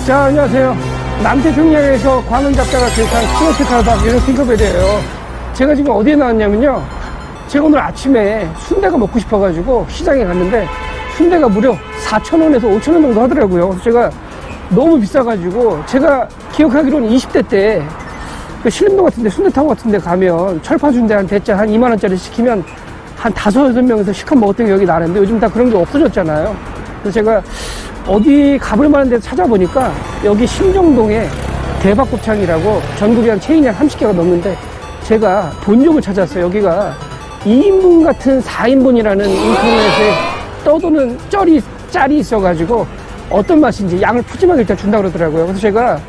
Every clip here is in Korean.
자, 안녕하세요. 남태평양에서 광은 잡다가 개입한 스모트 칼박 이런 핑크벨이에요. 제가 지금 어디에 나왔냐면요. 제가 오늘 아침에 순대가 먹고 싶어가지고 시장에 갔는데 순대가 무려 4,000원에서 5,000원 정도 하더라고요. 그래서 제가 너무 비싸가지고 제가 기억하기로는 20대 때 그 신림동 같은데 순대타운 같은데 가면 철파 순대 한 대짜 한 2만원짜리 시키면 한 5, 6명에서 시컷 먹었던 기억이 나는데 요즘 다 그런 게 없어졌잖아요. 그래서 제가 어디 가볼 만한 데 찾아보니까 여기 신정동에 대박곱창이라고 전국에 한 체인이 한 30개가 넘는데 제가 본점을 찾았어요. 여기가 2인분 같은 4인분이라는 인터넷에 떠도는 짤이 있어가지고 어떤 맛인지 양을 푸짐하게 일단 준다고 그러더라고요. 그래서 제가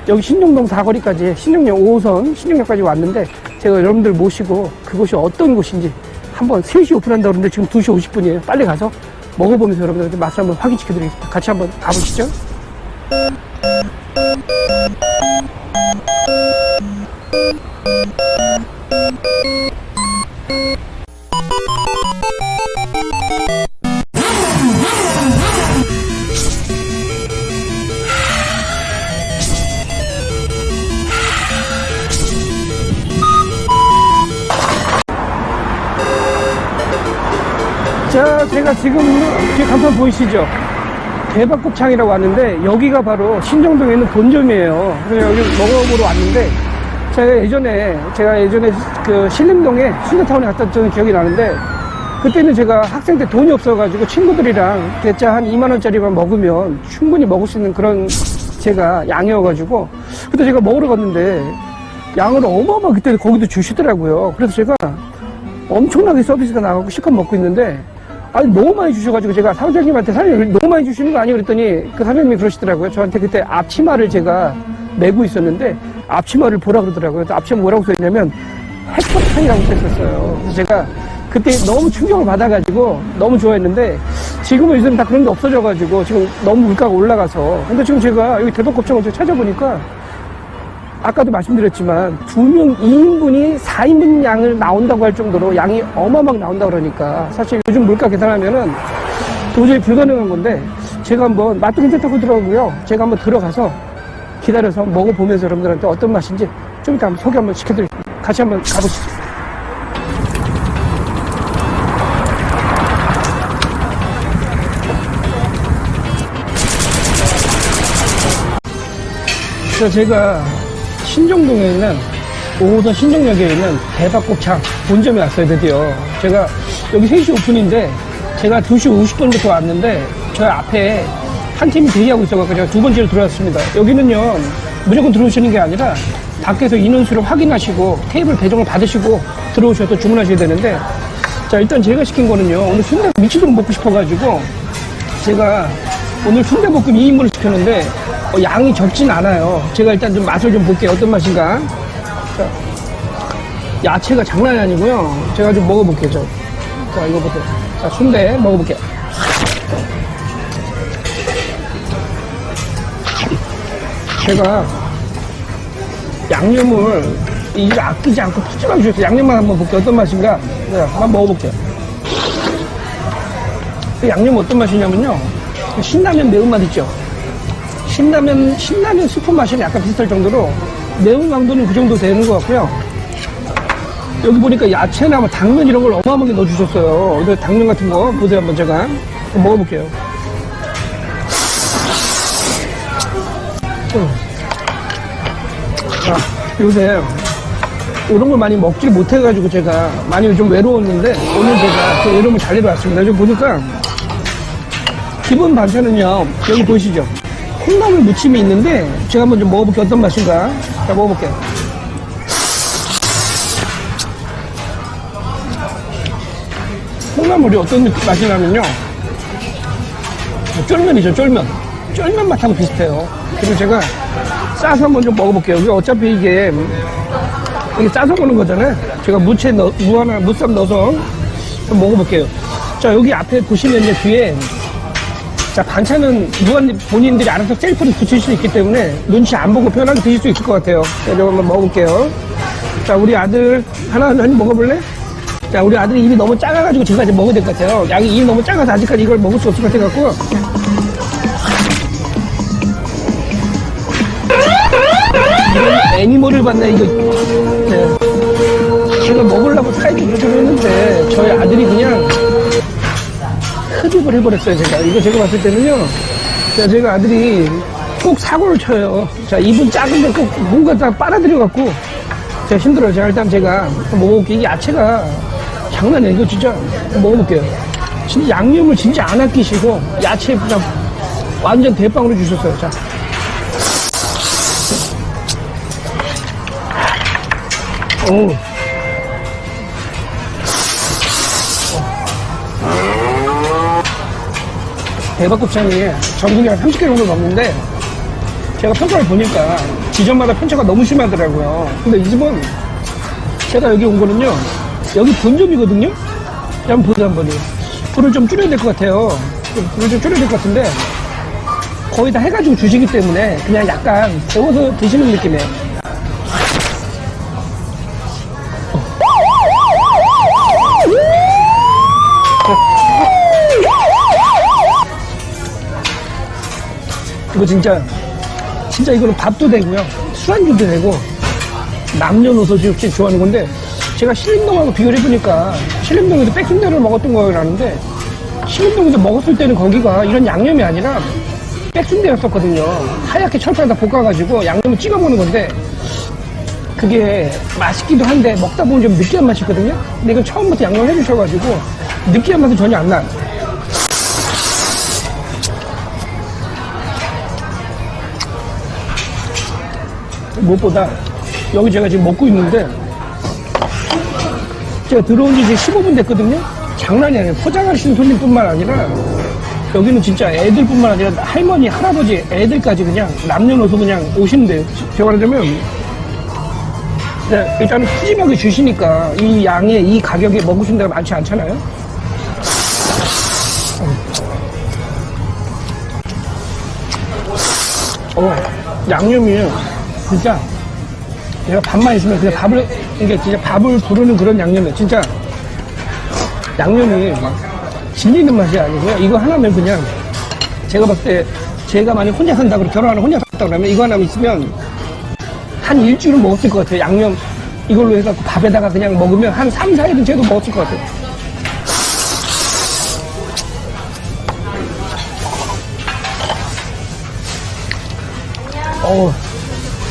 여기 신정동 사거리까지 신정역 5호선 신정역까지 왔는데 제가 여러분들 모시고 그곳이 어떤 곳인지 한번 3시 오픈한다고 그러는데 지금 2시 50분이에요. 빨리 가서 먹어보면서 여러분들한테 맛을 한번 확인시켜드리겠습니다. 같이 한번 가보시죠. 자, 제가 지금 뒤에 간판 보이시죠? 대박곱창이라고 왔는데 여기가 바로 신정동에 있는 본점이에요. 그래서 여기 먹어보러 왔는데 제가 예전에 그 신림동에 순대타운에 갔다 왔던 기억이 나는데 그때는 제가 학생 때 돈이 없어가지고 친구들이랑 대짜 한 2만원짜리만 먹으면 충분히 먹을 수 있는 그런 제가 양이어가지고 그때 제가 먹으러 갔는데 양을 어마어마하게 그때 거기도 주시더라고요. 그래서 제가 엄청나게 서비스가 나가고 실컷 먹고 있는데 아니 너무 많이 주셔가지고 제가 사장님한테 사장님 너무 많이 주시는 거 아니에요? 그랬더니 그 사장님이 그러시더라고요. 저한테 그때 앞치마를 제가 메고 있었는데 앞치마를 보라 그러더라고요. 그래서 앞치마 뭐라고 써있냐면 핵폭탄이라고 써있었어요. 그래서 제가 그때 너무 충격을 받아가지고 너무 좋아했는데 지금은 요즘 다 그런 게 없어져가지고 지금 너무 물가가 올라가서 근데 지금 제가 여기 대박곱창을 찾아보니까 아까도 말씀드렸지만 2명 2인분이 4인분 양을 나온다고 할 정도로 양이 어마어마하게 나온다고 그러니까 사실 요즘 물가 계산하면은 도저히 불가능한 건데 제가 한번 맛도 괜찮다고 하더라고요. 제가 한번 들어가서 기다려서 먹어보면서 여러분들한테 어떤 맛인지 좀 이따 한번 소개 한번 시켜드릴게요. 같이 한번 가보시죠. 자, 제가 신정동에 있는 5호선 신정역에 있는 대박곱창 본점에 왔어요. 드디어 제가 여기 3시 오픈인데 제가 2시 50분부터 왔는데 저 앞에 한 팀이 대기하고 있어가지고 제가 두 번째로 들어왔습니다. 여기는요 무조건 들어오시는 게 아니라 밖에서 인원수를 확인하시고 테이블 배정을 받으시고 들어오셔서 주문하셔야 되는데 자 일단 제가 시킨 거는요 오늘 순대 미치도록 먹고 싶어가지고 제가 오늘 순대볶음 2인분을 시켰는데 양이 적진 않아요. 제가 일단 좀 맛을 좀 볼게요. 어떤 맛인가. 자, 야채가 장난이 아니고요. 제가 좀 먹어볼게요. 자, 이거부터. 자, 순대 먹어볼게요. 제가 양념을 이제 아끼지 않고 푸짐하게 주셨어요. 양념만 한번 볼게요. 어떤 맛인가. 자, 한번 먹어볼게요. 양념 어떤 맛이냐면요. 신라면 매운맛 있죠. 신라면 스프 맛이 약간 비슷할 정도로 매운 강도는 그 정도 되는 것 같고요. 여기 보니까 야채나 뭐 당면 이런 걸 어마어마하게 넣어주셨어요. 근데 당면 같은 거 보세요. 한번 제가 한번 먹어볼게요. 자, 요새 이런 걸 많이 먹질 못해가지고 제가 많이 좀 외로웠는데 오늘 제가 그 외로움을 잘 내려왔습니다. 좀 보니까 기본 반찬은요. 여기 보이시죠? 콩나물 무침이 있는데 제가 한번 좀 먹어볼게요. 어떤 맛인가. 자, 먹어볼게요. 콩나물이 어떤 맛이 나면요. 쫄면이죠. 쫄면 맛하고 비슷해요. 그리고 제가 싸서 한번 좀 먹어볼게요. 이게 어차피 이게 싸서 먹는 거잖아요. 제가 무쌈 넣어서 좀 먹어볼게요. 자, 여기 앞에 보시면 이제 뒤에 자, 반찬은 본인들이 알아서 셀프로 붙일 수 있기 때문에 눈치 안 보고 편하게 드실 수 있을 것 같아요. 자, 이거 한번 먹어볼게요. 자, 우리 아들 하나 먹어볼래? 자, 우리 아들이 입이 너무 작아가지고 제가 이제 먹어야 될 것 같아요. 양이 입이 너무 작아서 아직까지 이걸 먹을 수 없을 것 같아갖고 애니멀을 봤네, 이거. 네. 제가 먹으려고 사이즈 조절을 했는데, 저희 아들이 그냥 흡입을 해버렸어요, 제가. 이거 제가 봤을 때는요. 자, 제가 아들이 꼭 사고를 쳐요. 자, 입은 작은데 꼭 뭔가 다 빨아들여갖고, 제가 힘들어요. 자, 일단 제가 먹어볼게요. 이 야채가 장난이 아니에요. 이거 진짜 먹어볼게요. 진짜 양념을 진짜 안 아끼시고, 야채 그냥 완전 대빵으로 주셨어요. 자. 오. 대박곱창이 전분이 한 30개 정도 넘는데 제가 평가를 보니까 지점마다 편차가 너무 심하더라고요. 근데 이 집은 제가 여기 온 거는요, 여기 본점이거든요. 한번 보세요. 한번 불을 좀 줄여야 될 것 같아요. 불을 좀 줄여야 될 것 같은데 거의 다 해가지고 주시기 때문에 그냥 약간 데워서 드시는 느낌이에요. 이거 진짜 이거는 밥도 되고요, 술안주도 되고, 남녀노소 혹시 좋아하는 건데, 제가 신림동하고 비교를 해보니까 신림동에서 백순대를 먹었던 거라는데, 신림동에서 먹었을 때는 거기가 이런 양념이 아니라 백순대였었거든요. 하얗게 철판에다 볶아가지고 양념을 찍어 먹는 건데, 그게 맛있기도 한데 먹다 보면 좀 느끼한 맛이 있거든요. 근데 이건 처음부터 양념을 해주셔가지고 느끼한 맛은 전혀 안 나요. 무엇보다 여기 제가 지금 먹고 있는데, 제가 들어온 지 이제 15분 됐거든요. 장난이 아니에요. 포장하시는 손님뿐만 아니라 여기는 진짜 애들뿐만 아니라 할머니, 할아버지, 애들까지 그냥 남녀노소 그냥 오시는데요. 제가 말하자면 일단은 푸짐하게 주시니까 이 양에 이 가격에 먹으신 데가 많지 않잖아요. 양념이 진짜 내가 밥만 있으면 그냥 밥을, 이게 진짜 밥을 부르는 그런 양념이에요. 진짜 양념이 막 질리는 맛이 아니고요. 이거 하나면 그냥, 제가 봤을 때 제가 만약 혼자 산다고, 결혼하는 혼자 산다고 그러면 이거 하나만 있으면 한 일주일은 먹었을 것 같아요. 양념 이걸로 해갖고 밥에다가 그냥 먹으면 한 3, 4일은 제도 먹었을 것 같아요.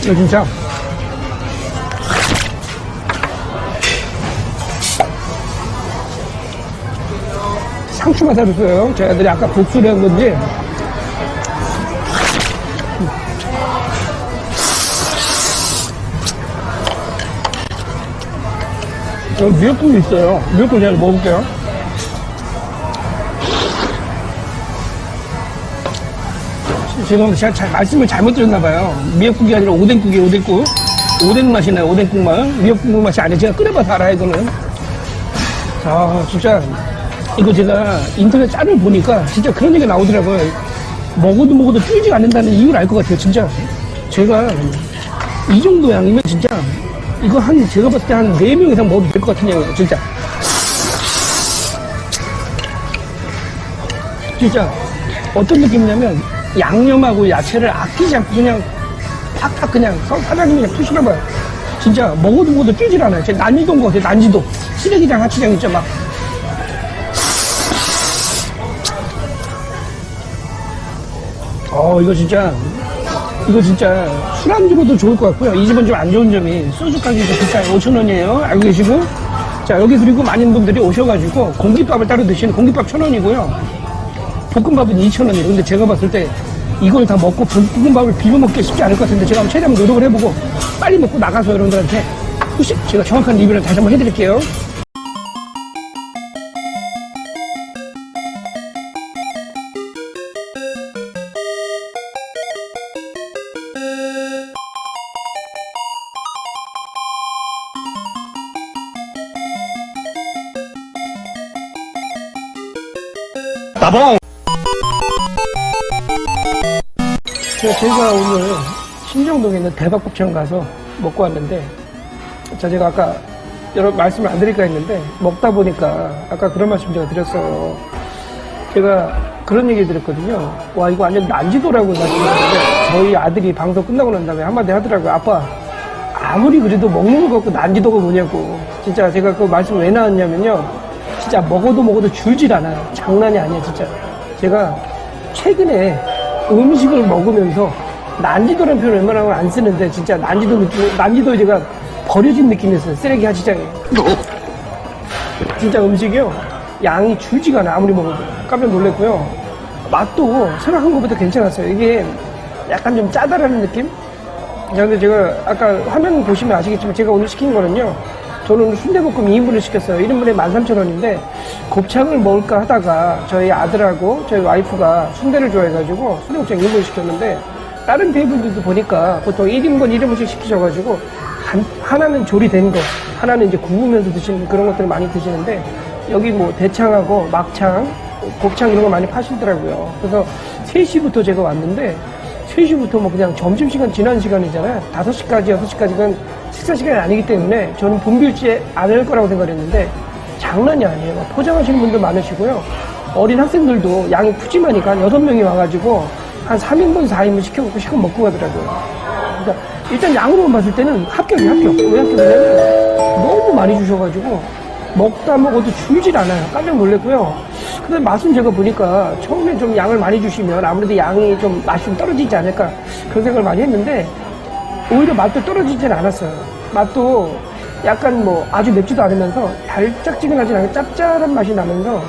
이거 진짜 상추만 사줬어요. 제 애들이 아까 복수를 한 건지. 여기 미역국이 있어요. 미역국 제가 먹어볼게요. 지금 제가 말씀을 잘못 드렸나봐요. 미역국이 아니라 오뎅국이에요. 오뎅국. 오뎅 맛이 나요. 오뎅국 맛. 미역국 맛이 아니에요. 제가 끓여봐서 알아요. 이거는. 자, 진짜 이거 제가 인터넷 짤을 보니까 진짜 그런 얘기가 나오더라고요. 먹어도 줄지 않는다는 이유를 알 것 같아요. 진짜 제가 이 정도 양이면 진짜 이거 제가 봤을 때 한 4명 이상 먹어도 될 것 같은 양이에요. 진짜 어떤 느낌이냐면 양념하고 야채를 아끼지 않고 그냥 팍팍 그냥 사장님이 그냥 푸시나봐요. 진짜 먹어도 줄질 않아요. 제 난지도인 것 같아요. 난지도. 쓰레기장 하치장 있죠. 막 이거 진짜 술안주로도 좋을 것 같고요. 이 집은 좀 안 좋은 점이 소주 가격이 좀 비싸요. 5,000원이에요. 알고 계시고. 자, 여기 그리고 많은 분들이 오셔가지고 공깃밥을 따로 드시는, 공깃밥 1,000원이고요. 볶음밥은 2,000원이에요. 근데 제가 봤을 때 이걸 다 먹고 볶음밥을 비벼 먹기 쉽지 않을 것 같은데, 제가 한번 최대한 노력을 해보고 빨리 먹고 나가서 여러분들한테 혹시 제가 정확한 리뷰를 다시 한번 해드릴게요. 따봉! 제가 오늘 신정동에 있는 대박곱창 가서 먹고 왔는데, 자, 제가 아까 여러 말씀을 안 드릴까 했는데, 먹다 보니까 아까 그런 말씀 제가 드렸어요. 제가 그런 얘기 드렸거든요. 와, 이거 완전 난지도라고 말씀하셨는데, 저희 아들이 방송 끝나고 난 다음에 한마디 하더라고요. 아빠, 아무리 그래도 먹는 거 갖고 난지도가 뭐냐고. 진짜 제가 그 말씀 왜 나왔냐면요. 진짜 먹어도 줄질 않아요. 장난이 아니에요, 진짜. 제가 최근에 음식을 먹으면서 난지도라는 표현을 웬만하면 안 쓰는데 진짜 난지도 제가 버려진 느낌이었어요. 쓰레기 하시장에. 진짜 음식이요. 양이 줄지가 않아, 아무리 먹어도. 깜짝 놀랐고요. 맛도 생각한 것보다 괜찮았어요. 이게 약간 좀 짜다라는 느낌? 근데 제가 아까 화면 보시면 아시겠지만 제가 오늘 시킨 거는요. 저는 순대볶음 2인분을 시켰어요. 1인분에 13,000원인데 곱창을 먹을까 하다가 저희 아들하고 저희 와이프가 순대를 좋아해가지고 순대곱창 2인분을 시켰는데 다른 테이블들도 보니까 보통 1인분 1인분씩 시키셔가지고 하나는 조리된 거, 하나는 이제 구우면서 드시는 그런 것들을 많이 드시는데 여기 뭐 대창하고 막창, 곱창 이런 거 많이 파시더라고요. 그래서 3시부터 제가 왔는데 3시부터 뭐 그냥 점심시간 지난 시간이잖아요. 5시까지, 6시까지는 식사 시간이 아니기 때문에 저는 붐빌지 않을 거라고 생각했는데 장난이 아니에요. 포장하시는 분도 많으시고요. 어린 학생들도 양이 푸짐하니까 한 6명이 와가지고 한 3인분, 4인분 시켜갖고 시간 먹고 가더라고요. 그러니까 일단 양으로만 봤을 때는 합격이 합격. 왜 합격이냐면 너무 많이 주셔가지고 먹다 먹어도 줄질 않아요. 깜짝 놀랐고요. 근데 맛은 제가 보니까 처음에 좀 양을 많이 주시면 아무래도 양이 좀 맛이 좀 떨어지지 않을까 그런 생각을 많이 했는데 오히려 맛도 떨어지진 않았어요. 맛도 약간 뭐 아주 맵지도 않으면서 달짝지근하지 않고 짭짤한 맛이 나면서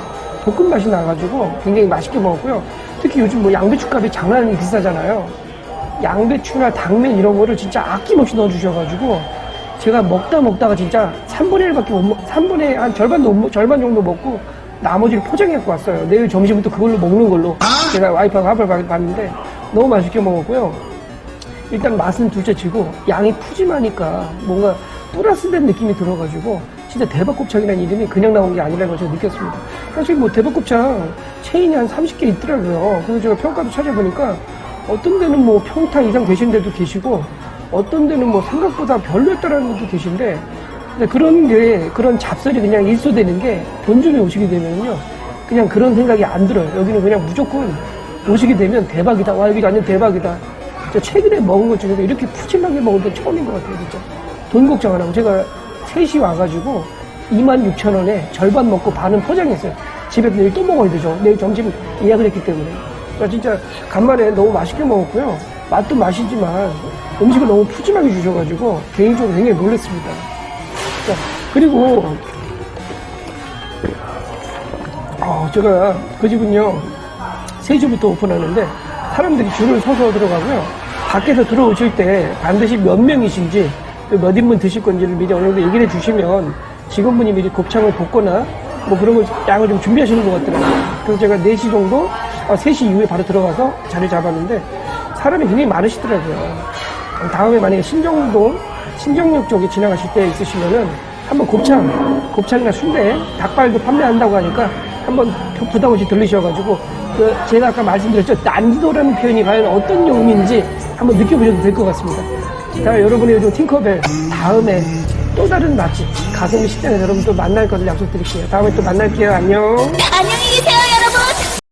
볶음 맛이 나가지고 굉장히 맛있게 먹었고요. 특히 요즘 뭐 양배추 값이 장난 아니게 비싸잖아요. 양배추나 당면 이런 거를 진짜 아낌없이 넣어주셔가지고 제가 먹다가 진짜 3분의 1밖에 못 먹, 3분의 한 절반 정도 먹고 나머지를 포장해갖고 왔어요. 내일 점심부터 그걸로 먹는 걸로. 제가 와이프하고 합을 봤는데 너무 맛있게 먹었고요. 일단 맛은 둘째치고 양이 푸짐하니까 뭔가 플러스된 느낌이 들어가지고 진짜 대박곱창이라는 이름이 그냥 나온 게 아니라는 걸 제가 느꼈습니다. 사실 뭐 대박곱창 체인이 한 30개 있더라고요. 그래서 제가 평가도 찾아보니까 어떤 데는 뭐 평타 이상 되신 데도 계시고 어떤 데는 뭐 생각보다 별로였다라는 분도 계신데 근데 그런 잡설이 그냥 일소되는 게 본점에 오시게 되면요 그냥 그런 생각이 안 들어요. 여기는 그냥 무조건 오시게 되면 대박이다. 와 여기 완전 대박이다. 저 최근에 먹은 것 중에서 이렇게 푸짐하게 먹은 건 처음인 것 같아요. 진짜 돈곡장 하나고 제가 3시 와가지고 26,000원에 절반 먹고 반은 포장했어요. 집에 내일 또 먹어야 되죠. 내일 점심 예약을 했기 때문에. 그러니까 진짜 간만에 너무 맛있게 먹었고요. 맛도 맛이지만 음식을 너무 푸짐하게 주셔가지고 개인적으로 굉장히 놀랐습니다. 자, 그리고 제가 그 집은요 3시부터 오픈하는데 사람들이 줄을 서서 들어가고요. 밖에서 들어오실 때 반드시 몇 명이신지 몇 인분 드실 건지를 미리 어느 정도 얘기를 해주시면 직원분이 미리 곱창을 볶거나 뭐 그런 걸 양을 좀 준비하시는 것 같더라고요. 그래서 제가 4시 정도 3시 이후에 바로 들어가서 자리 잡았는데 사람이 굉장히 많으시더라고요. 다음에 만약에 신정역 쪽에 지나가실 때 있으시면은 한번 곱창이나 순대, 닭발도 판매한다고 하니까 한번 부담 없이 들리셔가지고 제가 아까 말씀드렸죠. 난지도라는 표현이 과연 어떤 용인지 한번 느껴보셔도 될 것 같습니다. 자, 여러분의 요즘 팅커벨 다음에 또 다른 맛집 가성비 식당에서 여러분 또 만날 것을 약속드릴게요. 다음에 또 만날게요. 안녕. 안녕히